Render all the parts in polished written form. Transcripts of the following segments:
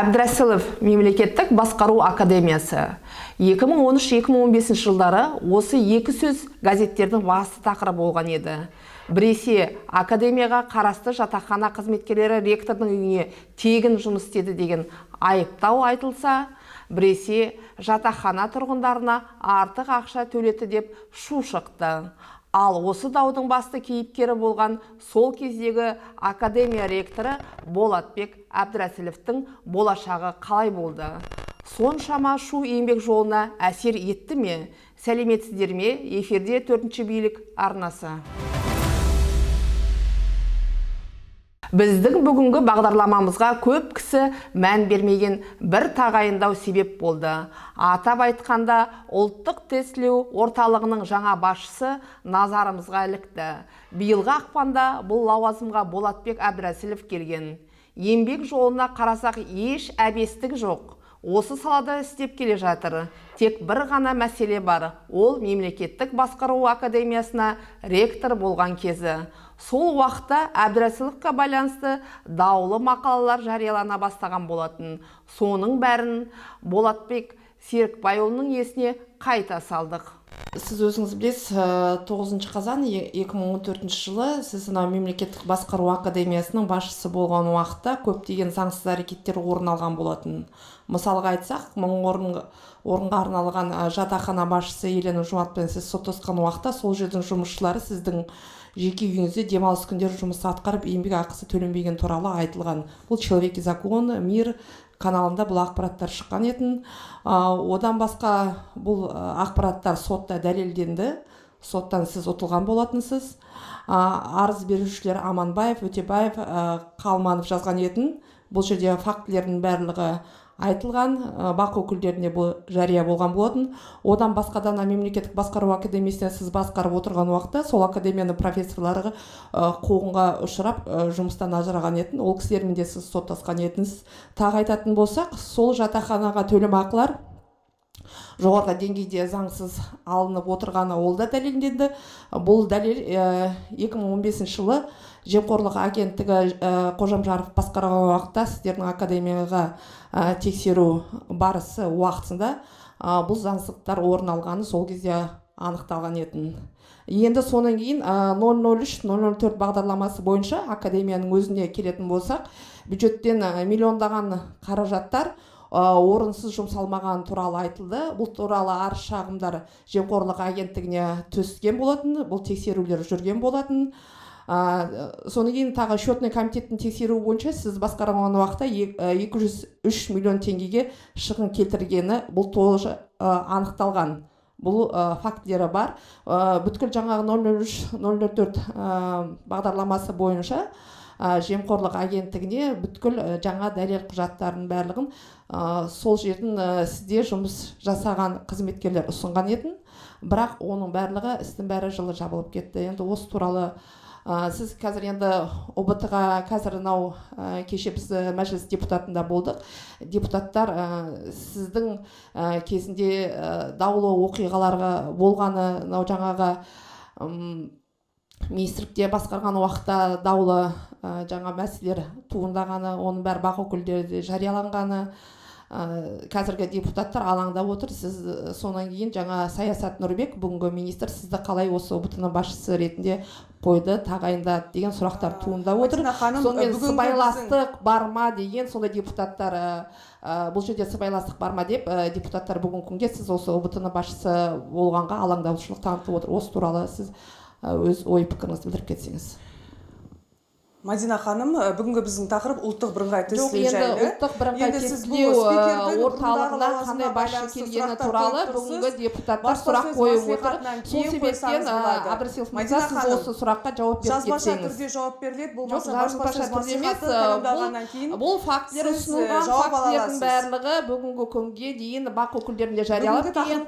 Әбдірәсілов мемлекеттік басқару академиясы 2013-2015 жылдары осы екі сөз газеттердің басты тақырыбы болған еді. Біресе академияға қарасты жатақхана қызметкерлері ректордың үйіне тегін жұмыс істеді деген айыптау айтылса, біресе жатақхана тұрғындарына артық ақша төлеті деп шу шықты. Ал осы даудың басты кейіпкері болған сол кездегі академия ректоры Болатбек Әбдірәсіловтің болашағы қалай болды? Соншама шу еңбек жолына әсер етті ме? Сәлеметсіздер ме? Эфирде 4-ші билік арнасы. Біздің бүгінгі бағдарламамызға көп кісі мән бермеген бір тағайындау себеп болды. Атап айтқанда, ұлттық тестілеу орталығының жаңа басшысы назарымызға ілікті. Биылғы ақпанда бұл лауазымға Болатбек Әбдірәсілов келген. Еңбек жолына қарасақ еш әбестік жоқ. Осы салада істеп келе жатыр. Тек бір ғана мәселе бар. Ол мемлекеттік басқару академиясына ректор болған кезі. Сол уақытта Әбдірәсіловқа байланысты даулы мақалалар жариялана бастаған болатын. Соның бәрін Болатбек Серікбайұлының есіне қайта салдық. Сіз өзіңіз білесіз, 9 қазан 2014 жылы сіз мемлекеттік басқару академиясының басшысы болған уақытта көптеген заңсыз әрекеттер орын алған болатын. Мысалға айтсақ, 1000 орынға арналған жатақхана басшысы Елена Жұматпен сіз соттасқан уақытта сол жердің жұмысшылары сіздің жеке үйіңізде демалыс күндері жұмыс атқарып еңбек ақысы төленбеген туралы айтылған. Бұл «Человек и закон», «Мир» каналында бұл ақпараттар шыққан етін. Одан басқа бұл ақпараттар сотта дәлелденді. Соттан сіз ұтылған болатынсыз. Арыз берушілер Аманбаев, Өтебаев, Қалманов жазған етін. Бұл жерде фактілердің барлығы айтылған, бақ өкілдеріне бұл жария болған болатын. Одан басқадан мемлекеттік басқару академиясына сіз басқарып отырған уақытта сол академияның профессорлары қуғынға ұшырап жұмыстан ажыраған етін. Ол кісілермен де сіз соттасқан етіңіз. Тағы айтатын болсақ, сол жатақханаға төлемақылар жоғарғы деңгейде заңсыз алынып отырғаны ол да дәлелденді. Бұл дәлел 2015 жылы Жемқорлық агенттігі Қожамжаров басқарған уақытта сіздердің академияға тексеру барысы уақытында бұл заңсыздықтар орын алғаны сол кезде анықталған етін. Енді соның кейін 003-004 бағдарламасы бойынша академияның өзіне келетін болсақ, бюджеттен миллиондаған қаражаттар орынсыз жұмсалмаған туралы айтылды. Бұл туралы арыз шағымдар Жемқорлық агенттігіне түскен болатын, бұл тексерулер жүрген болатын. Соны кейін тағы счетный комитеттің тексеру бойынша сіз басқарған уақытта 203 миллион теңгеге шығын келтіргені бұл тоже анықталған. Бұл фактілері бар. Бүткіл жаңағы 003-004 бағдарламасы бойынша Жемқорлық агенттігіне бүткіл жаңа дәлел құжаттарын барлығын сол жердің сізде жұмыс жасаған қызметкерлер ұсынған етін. Бірақ оның барлығы істің бәрі жылы жабылып кетті. Енді осы туралы сіз қазір енді ОБТ-ға қазір кеше біз мәжіліс депутатында болдық. Депутаттар сіздің кезінде даулы оқиғаларға болғаны, жаңағы министрлікте басқарған уақытта даулы жаңа мәселелер туындағаны, оның бәрі бақ өкілдері жарияланғаны, қазіргі депутаттар алаңдап отыр. Сіз сонан кейін жаңа Саясат Нұрбек, бүгінгі министр, сізді қалай осы ОБТ-ның басшысы ретінде қойды, тағайындады деген сұрақтар туындап отыр. Сонымен сыбайластық бар ма деген сондай депутаттар, бұл жерде сыбайластық бар ма деп депутаттар бүгінгі күнге сіз осы ОБТ-ның басшысы болғанға алаңдаушылық танытып отыр. Осы туралы сіз өз ой пікіріңізді білдіріп кетсеңіз. Мадина ханым, бүгінгі біздің тақырып ұлттық бірыңғай тестілеу жайлы. Ұлттық бірыңғай тестілеу орталығына қандай басшы келгені туралы бүгінгі депутаттар сұрақ қойып отыр. Сол себептен Әбдірәсілов мырза, сіз осы сұраққа жауап беріп кетсеңіз. Жазбаша түрде жауап беріледі, болмаса баспасөз мәслихаты тәмамдалғаннан кейін бұл фактілер ұсынылған, фактілердің барлығы бүгінгі күнге дейін бақ өкілдерінде жариялап келген.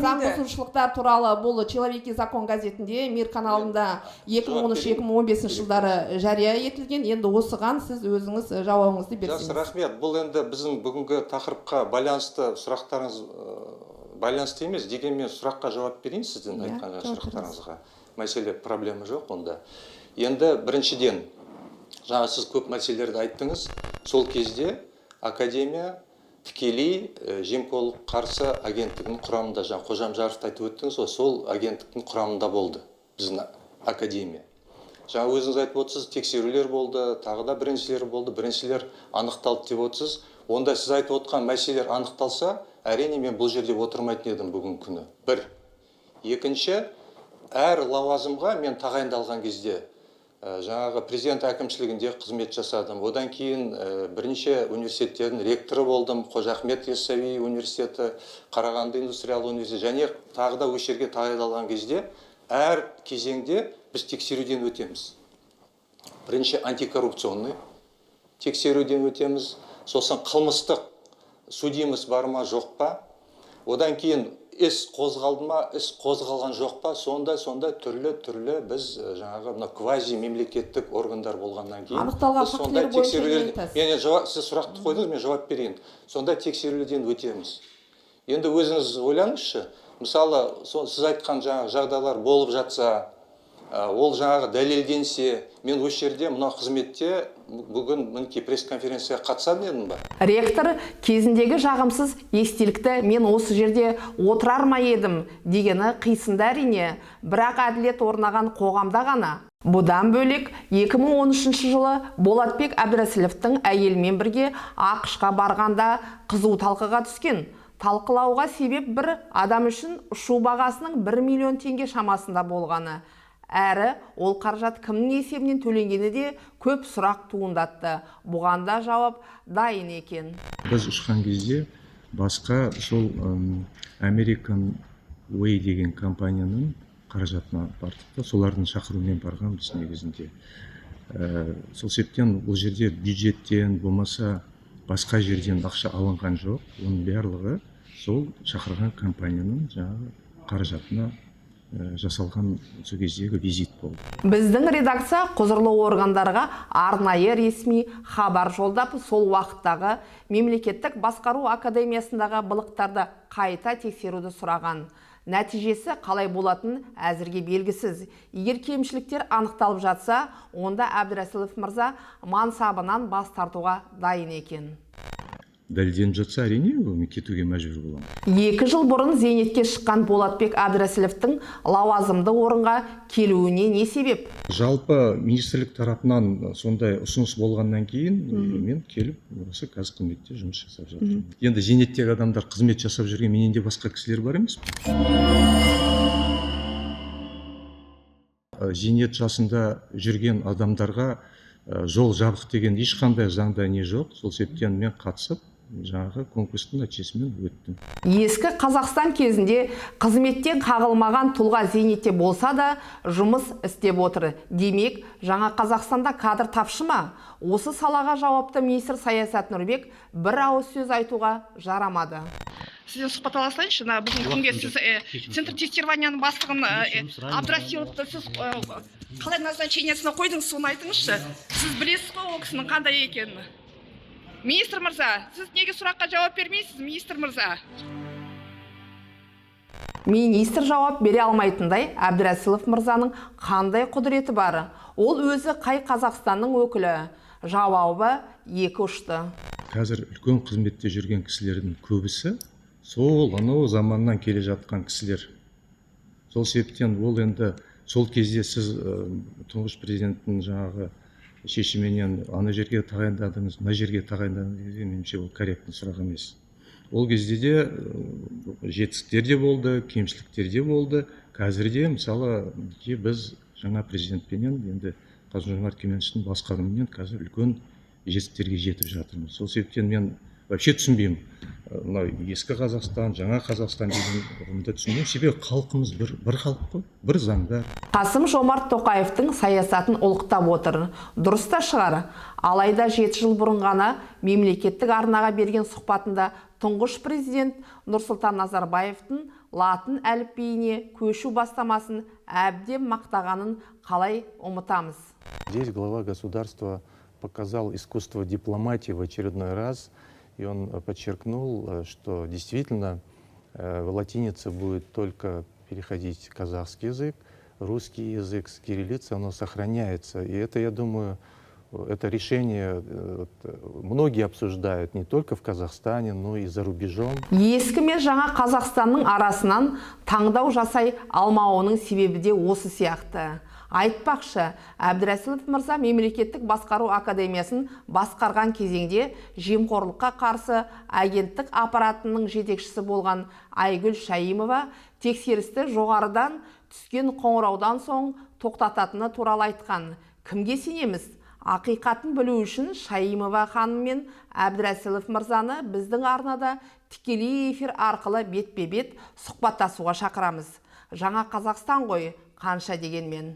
Заң бұзушылықтар туралы бұл «Человек и закон» газетінде, Мир каналында 2013-2015 жылдары жария етілген. Енді осыған сіз өзіңіз жауабыңызды берсеңіз. Жақсы, рахмет. Бұл енді біздің бүгінгі тақырыпқа байланысты сұрақтарыңыз байланысты емес, дегенмен сұраққа жауап берейін сіздің айтқан сұрақтарыңызға. Мәселе проблема жоқ онда. Енді біріншіден, жаңа сіз көп мәселелерді айттыңыз. Сол кезде академия тікелей жемқорлық қарсы агенттігінің құрамында, жаңа Қожамжаровты айтып өттіңіз ғой, сол агенттіктің құрамында болды біздің академия. Жаңа өзіңіз айтып отырсыз, тексерулер болды, тағы да біріншілер болды, біріншілер анықталды деп отырсыз. Онда сіз айтып отқан мәселелер анықталса, әрине мен бұл жерде отырмайтын едім бүгінгі күні. Бір. Екінші, әр лауазымға мен тағайындалған кезде жаңағы президент әкімшілігінде қызмет жасадым. Одан кейін бірнеше университеттердің ректоры болдым. Қожа Ахмет Яссауи университеті, Қарағанды индустриялық университеті және тағы да осы жерге тағайындалған кезде әр кезеңде біз тексеруден өтеміз. Бірінші антикоррупционный тексеруден өтеміз. Сосын қылмыстық судимыз бар ма, жоқ па. Одан кейін іс қозғалды ма, іс қозғалған жоқ па, сонда түрлі біз жаңағы квази мемлекеттік органдар болғаннан кейін анықталған фактілер бойынша сіз сұрақты қойдыңыз, мен жауап берейін. Сонда тексеруден өтеміз. Енді өзіңіз ойлаңызшы, мысалы сіз айтқан жаңағы жағдайлар болып жатса, ол жаңағы дәлелденсе, мен осы жерде мына қызметте бүгін мінекей пресс-конференцияға қатысатын едім ба? Ректор кезіндегі жағымсыз естелікті мен осы жерде отырар ма едім дегені қисынды әрине, бірақ әділет орнаған қоғамда ғана. Бұдан бөлек 2013 жылы Болатбек Әбдірәсіловтің әйелімен бірге ақш-қа барғанда қызу талқыға түскен. Талқылауға себеп бір адам үшін ұшу бағасының 1 миллион теңге шамасында болғаны. Әрі ол қаражат кімнің есебінен төленгені де көп сұрақ туындатты. Бұған да жауап дайын екен. Біз ұшқан кезде басқа сол American Way деген компанияның қаражатына бардық та, солардың шақыруымен барғанбыз негізінде. Сол себептен бұл жерде бюджеттен болмаса басқа жерден ақша алынған жоқ. Оның барлығы сол шақырған компанияның жаңағы қаражатына жасалған сол кездегі визит болды. Біздің редакция құзырлы органдарға арнайы ресми хабар жолдап, сол уақыттағы мемлекеттік басқару академиясындағы былықтарды қайта тексеруді сұраған. Нәтижесі қалай болатын әзірге белгісіз. Егер кемшіліктер анықталып жатса, онда Әбдірәсілов мырза мансабынан бас тартуға дайын екен. Дәлелденіп жатса, әрине, мен кетуге мәжбүр боламын. 2 жыл бұрын зейнетке шыққан Болатбек Әбдірәсіловтің лауазымды орынға келуіне не себеп? Жалпы министрлік тарапынан сондай ұсыныс болғаннан кейін мен келіп осы қазір қызметте жұмыс жасап жатырмын. Енді зейнеттегі адамдар қызмет жасап жүрген, менен де басқа кісілер бар емес пе? Зейнет жасында жүрген адамдарға жол жабық деген ешқандай заңда не жоқ. Сол себептен мен қатысып жаңағы конкурстың нәтижесімен өттім. Ескі Қазақстан кезінде қызметтен қағылмаған тұлға зейнетте болса да жұмыс істеп отыр. Демек, жаңа Қазақстанда кадр тапшы ма? Осы салаға жауапты министр Саясат Нұрбек бір ауыз сөз айтуға жарамады. Сізден сұхбат ала салайыншы, бүгінгі күнге сіз центр тестированияның бастығын Әбдірәсіловты сіз қалай назначениесіне қойдыңыз, соны айтыңызшы. Сіз білесіз ғой ол кісінің қандай екенін? Министр мырза, сіз неге сұраққа жауап бермейсіз, министр мырза? Министр жауап бере алмайтындай, Әбдірәсілов мырзаның қандай құдіреті бар? Ол өзі қай Қазақстанның өкілі? Жауабы екі ұшты. Қазір үлкен қызметте жүрген кісілердің көбісі сол анау заманнан келе жатқан кісілер. Сол себептен ол енді сол кезде сіз тұңғыш президенттің жаңағы шешіменен ана жерге тағайындадыңыз, мына жерге тағайындадыңыз деген меніңше ол корректный сұрақ емес. Ол кезде де жетістіктер де болды, кемшіліктер де болды. Қазірде мысалы біз жаңа президентпенен енді Қасым-Жомарт Кемелевичтің басқаруымен қазір үлкен жетістіктерге жетіп жатырмыз. Сол себептен мен вообще түсінбеймін. Мынау ескі Қазақстан, жаңа Қазақстан деген ұғымды түсінбеймін. Себебі халқымыз бір халық қой, бір заңдар. Қасым-Жомарт Тоқаевтың саясатын ұлықтап отыр. Дұрыс та шығар. Алайда 7 жыл бұрын ғана мемлекеттік арнаға берген сұхбатында тұңғыш президент Нұрсұлтан Назарбаевтың латын әліпбиіне көшу бастамасын әбден мақтағанын қалай ұмытамыз? Здесь глава государства показал искусство дипломатии в очередной раз, и он подчеркнул, что действительно в латинице будет только переходить казахский язык, русский язык с кириллицей, оно сохраняется. И это, я думаю, это решение многие обсуждают не только в Казахстане, но и за рубежом. Ескі мен жаңа Қазақстанның арасынан таңдау жасай алмауының себебі де осы сияқты. Айтпақшы, Әбдірәсілов мырза мемлекеттік басқару академиясын басқарған кезеңде жемқорлыққа қарсы агенттік аппаратының жетекшісі болған Айгүл Шайымова тексерісті жоғарыдан түскен қоңыраудан соң тоқтататыны туралы айтқан. Кімге сенеміз? Ақиқатын білу үшін Шайымова ханым мен Әбдірәсілов мырзаны біздің арнада тікелей эфир арқылы бетпе-бет сұхбаттасуға шақырамыз. Жаңа Қазақстан ғой, қанша дегенмен.